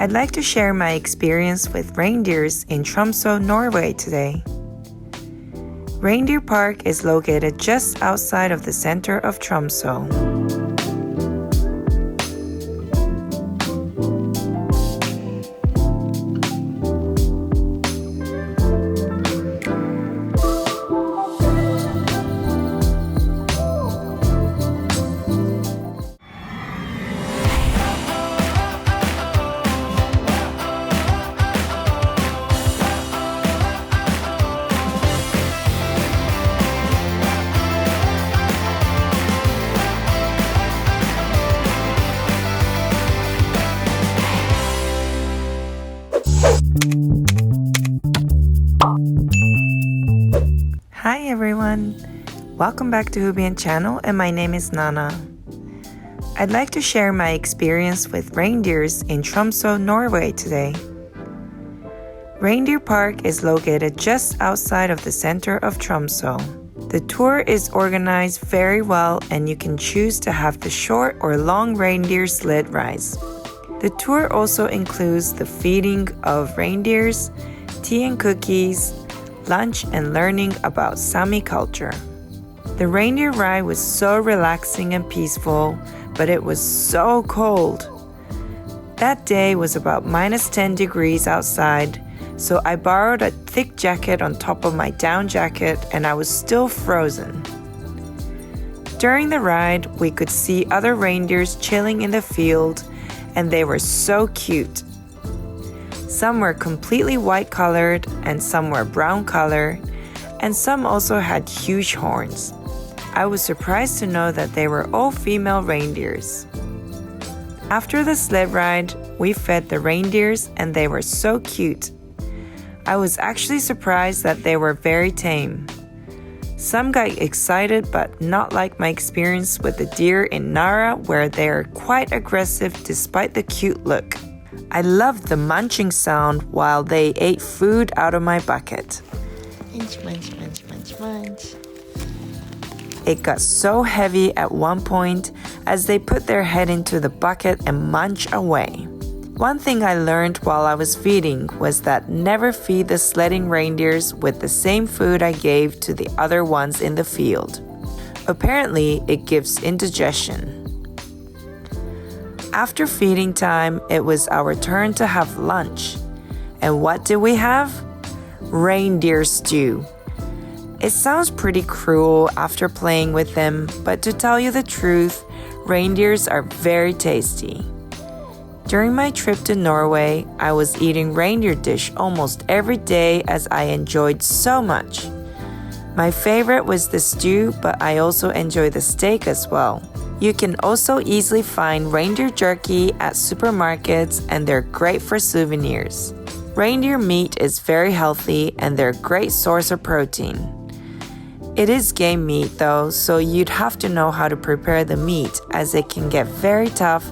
I'd like to share my experience with reindeers in Tromsø, Norway today. Reindeer Park is located just outside of the center of Tromsø. Hi everyone! Welcome back to HUBient channel, and my name is Nana. I'd like to share my experience with reindeers in Tromsø, Norway today. Reindeer Park is located just outside of the center of Tromsø. The tour is organized very well, and you can choose to have the short or long reindeer sled rides. The tour also includes the feeding of reindeers, tea and cookies, lunch, and learning about Sami culture. The reindeer ride was so relaxing and peaceful, but it was so cold. That day was about -10 degrees outside, so I borrowed a thick jacket on top of my down jacket, and I was still frozen. During the ride, we could see other reindeers chilling in the field, and they were so cute. Some were completely white colored, and some were brown colored, and some also had huge horns. I was surprised to know that they were all female reindeers. After the sled ride, we fed the reindeers, and they were so cute. I was actually surprised that they were very tame. Some got excited, but not like my experience with the deer in Nara, where they are quite aggressive despite the cute look. I loved the munching sound while they ate food out of my bucket. Munch, munch, munch, munch, munch. It got so heavy at one point as they put their head into the bucket and munch away. One thing I learned while I was feeding was that never feed the sledding reindeers with the same food I gave to the other ones in the field. Apparently, it gives indigestion. After feeding time, it was our turn to have lunch. And what did we have? Reindeer stew. It sounds pretty cruel after playing with them, but to tell you the truth, reindeers are very tasty. During my trip to Norway, I was eating reindeer dish almost every day as I enjoyed so much. My favorite was the stew, but I also enjoy the steak as well. You can also easily find reindeer jerky at supermarkets, and they're great for souvenirs. Reindeer meat is very healthy, and they're a great source of protein. It is game meat though, so you'd have to know how to prepare the meat, as it can get very tough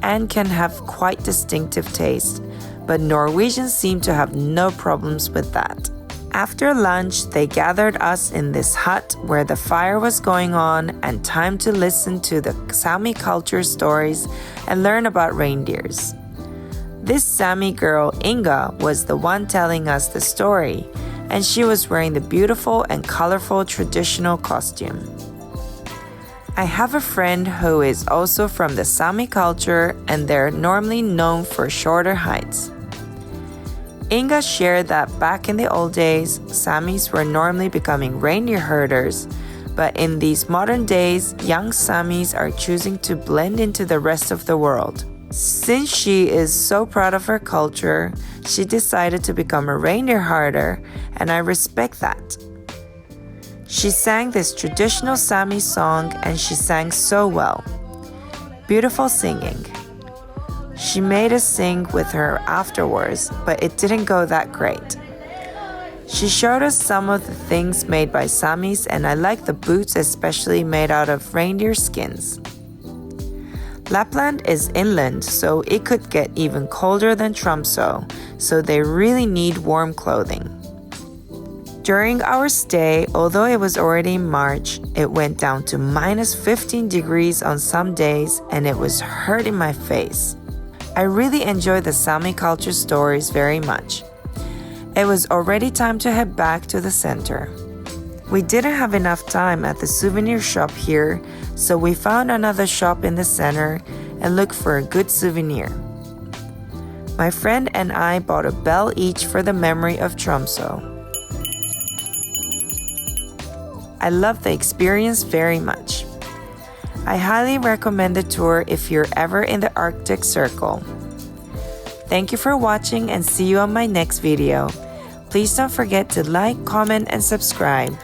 and can have quite distinctive taste, but Norwegians seem to have no problems with that. After lunch, they gathered us in this hut where the fire was going on, and time to listen to the Sami culture stories and learn about reindeers. This Sami girl, Inga, was the one telling us the story, and she was wearing the beautiful and colorful traditional costume. I have a friend who is also from the Sami culture, and they're normally known for shorter heights. Inga shared that back in the old days, Samis were normally becoming reindeer herders, but in these modern days, young Samis are choosing to blend into the rest of the world. Since she is so proud of her culture, she decided to become a reindeer herder, and I respect that. She sang this traditional Sami song, and she sang so well. Beautiful singing. She made us sing with her afterwards, but it didn't go that great. She showed us some of the things made by Samis, and I like the boots, especially made out of reindeer skins. Lapland is inland, so it could get even colder than Tromsø, so they really need warm clothing. During our stay, although it was already March, it went down to -15 degrees on some days, and it was hurting my face. I really enjoy the Sami culture stories very much. It was already time to head back to the center. We didn't have enough time at the souvenir shop here, so we found another shop in the center and looked for a good souvenir. My friend and I bought a bell each for the memory of Tromsø. I love the experience very much. I highly recommend the tour if you're ever in the Arctic Circle. Thank you for watching and see you on my next video. Please don't forget to like, comment, and subscribe.